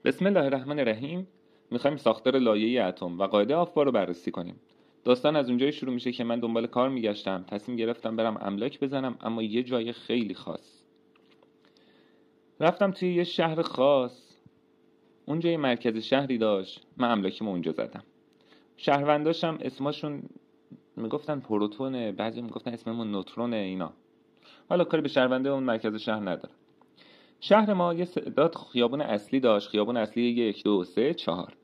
بسم الله الرحمن الرحیم. میخوایم ساختار لایه‌ای اتم و قاعده آفبار رو بررسی کنیم. داستان از اونجایی شروع میشه که من دنبال کار میگشتم، تصمیم گرفتم برم املاک بزنم، اما یه جای خیلی خاص. رفتم توی یه شهر خاص. اونجا یه مرکز شهری داشت. من املاکیمو اونجا زدم. شهرونداشم اسمشون میگفتن پروتونه، بعضی میگفتن اسممون نوترونه. اینا حالا کاری به شهرونده اون مرکز شهر نداره. شهر ما یه تعداد خیابون اصلی داشت. خیابون اصلی 1 2 3 4.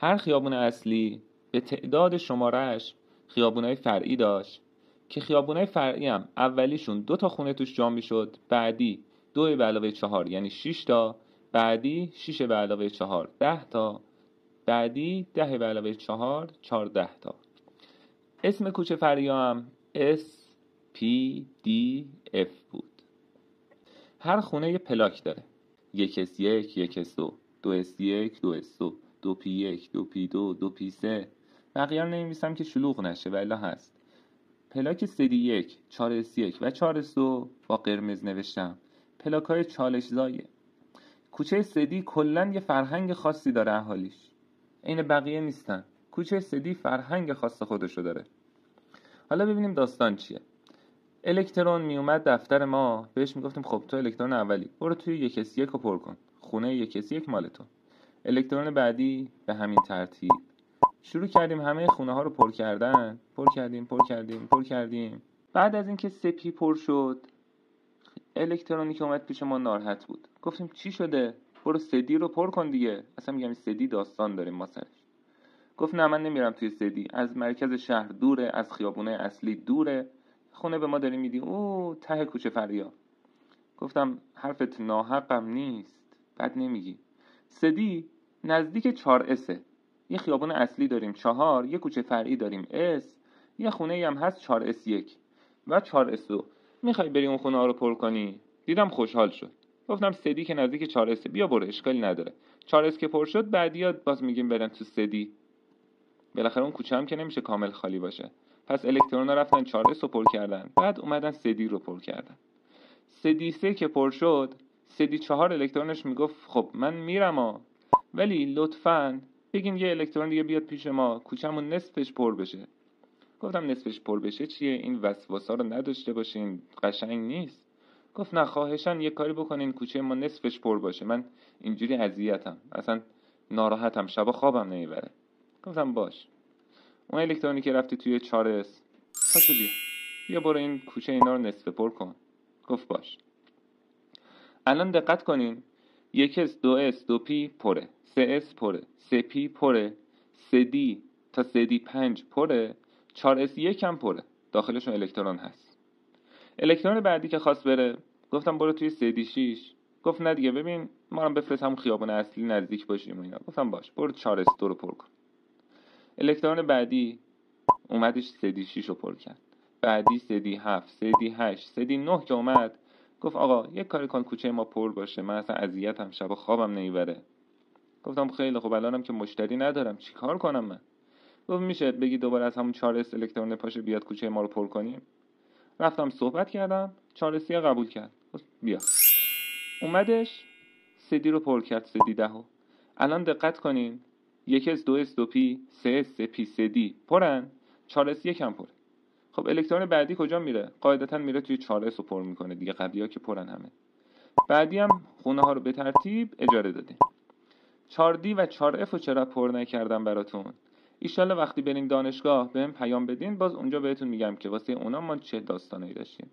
هر خیابون اصلی به تعداد شمارش خیابونای فرعی داشت که خیابونای فرعی هم اولیشون 2 تا خونه توش جا میشد، بعدی 2 به علاوه 4 یعنی 6 تا، بعدی 6 به علاوه 4 10 تا، بعدی 10 به علاوه 4 14 تا. اسم کوچه فرعی هم S P D F بود. هر خونه یه پلاک داره. 1S1 1S2 2S1 2S2 2P1 2P2 2P3. بقیه رو نمی‌نویسم که شلوغ نشه و الا هست. پلاک CD1 4S1 و 4S2 با قرمز نوشتم. پلاک‌های چالش زایه. کوچه CD کلاً یه فرهنگ خاصی داره اهالیش. عین بقیه نیستن. کوچه CD فرهنگ خاص خودشو داره. حالا ببینیم داستان چیه. الکترون میومد دفتر ما، بهش میگفتیم خب تو الکترون اولی برو توی 1S1 رو پر کن، خونه 1S1 مال تو. الکترون بعدی به همین ترتیب. شروع کردیم همه خونه ها رو پر کردن. پر کردیم. بعد از اینکه سپی پر شد، الکترونی که اومد پیش ما ناراحت بود. گفتیم چی شده؟ برو سدی رو پر کن دیگه. اصلا میگم سدی داستان داریم ما سرش. گفت نه من نمیرم توی سدی، از مرکز شهر دوره، از خیابونه اصلی دوره، خونه به ما داری میدی او ته کوچه فریا. گفتم حرفت ناحقم نیست، بد نمیگی. سدی نزدیک 4S. یه خیابون اصلی داریم 4، یه کوچه فرعی داریم S، یه خونه هم هست 4S1 و 4S2. میخوای بری اون خونه ها رو پر کنی؟ دیدم خوشحال شد. گفتم سدی که نزدیک 4S، بیا برو، اشکالی نداره. 4S که پر شد بعدیات باز میگیم برن تو سدی. بالاخره اون کوچه هم که نمیشه کامل خالی باشه. پس الکترونا رفتن 4S رو پر کردن، بعد اومدن سدی رو پر کردن. سدی 3 که پر شد، سدی 4 الکترونش میگفت خب من میرم ولی لطفاً بگین یه الکترون دیگه بیاد پیش ما، کوچه‌مون نصفش پر بشه. گفتم نصفش پر بشه چیه؟ این وسواسا رو نداشته باشین، قشنگ نیست. گفت نه خواهشاً یه کاری بکنین کوچه ما نصفش پر باشه، من اینجوری اذیتم، اصلا ناراحتم، شبا خوابم نمیبره. گفتم باش. اون الکترونی که رفتی توی 4S، پاشو بیا برو این کوچه اینا رو نصف پر کن. گفت باش. الان دقت کنین، 1S 2S 2P پره، 3S پره، 3P پره، 3D تا 3D5 پره، 4S1 هم پره، داخلشون الکترون هست. الکترون بعدی که خواست بره، گفتم برو توی 3D6. گفت نه دیگه، ببین ما هم بفرست همون خیابون اصلی نزدیک باشیم و اینا. گفتم باش، برو 4S2 رو پر کن. الکترون بعدی اومدش 3D6 رو پر کرد، بعدی 3D7 3D8 3D9 که اومد، گفت آقا یک کاری کن کوچه ما پر باشه، من اصلا اذیتم، شب خوابم نمیبره. گفتم خیلی خب، الانم که مشتری ندارم چی کار کنم من؟ گفت میشه بگی دوباره از همون 4S الکترون پاشه بیاد کوچه ما رو پر کنیم. رفتم صحبت کردم، 4S قبول کرد. گفت بیا. اومدش سدی رو پر کرد، سدی 10. الان دقت کنین، 1S 2S 2P 3S 3P 3D پرن، 4S1 هم پره. خب الکترون بعدی کجا میره؟ قاعدتا میره توی 4S رو پر میکنه دیگه، قبلی‌ها که پرن همه. بعدی هم خونه ها رو به ترتیب اجاره دادیم. 4D و 4F رو چرا پر نکردم براتون؟ ایشالله وقتی برین دانشگاه بهم پیام بدین، باز اونجا بهتون میگم که واسه اونا ما چه داستانی داشتیم.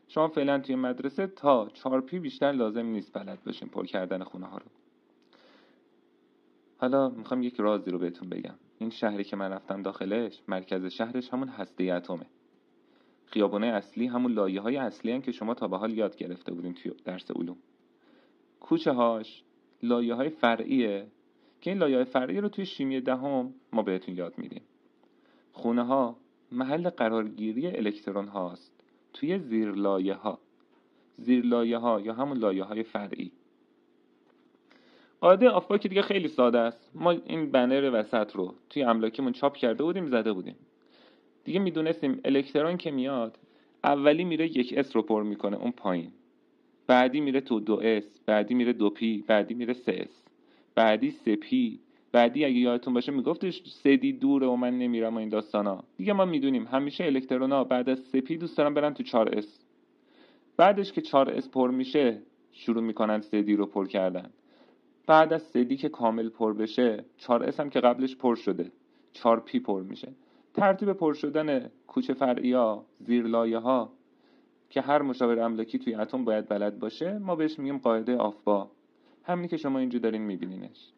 شما فعلا توی مدرسه تا 4P بیشتر لازم نیست بلد باشین پر کردن خونه ها رو. حالا میخوام یک رازی رو بهتون بگم. این شهری که من رفتم داخلش، مرکز شهرش همون هسته اتمه. خیابونه اصلی همون لایه‌های اصلی هن که شما تا به حال یاد گرفته بودین توی درس علوم. کوچه هاش لایه‌های فرعیه که این لایه‌های فرعی رو توی شیمی دهم ما بهتون یاد میدیم. خونه ها محل قرارگیری الکترون هاست توی زیرلایه ها. زیرلایه ها یا همون لایه‌های فرعی. قاعده آفباک که دیگه خیلی ساده است. ما این بنر وسط رو توی املاکمون چاپ کرده بودیم، زده بودیم. دیگه میدونستیم الکترون که میاد اولی میره 1S رو پر میکنه اون پایین، بعدی میره تو 2S، بعدی میره 2P، بعدی میره 3S. بعدی سپی، بعدی اگه یادتون باشه میگفتش سدی دوره و من نمیرم و این داستانا. دیگه ما میدونیم همیشه الکترونا بعد از سپی دوست دارن برن تو 4s. بعدش که 4s پر میشه شروع میکنن سدی رو پر کردن. بعد از سدی که کامل پر بشه 4s هم که قبلش پر شده 4p پر میشه. ترتیب پر شدن کوچه فرعی ها، زیر لایه ها که هر مشاور املاکی توی اتم باید بلد باشه ما بهش میگیم قاعده آفبا، همینی که شما اینجا دارین میبینینش.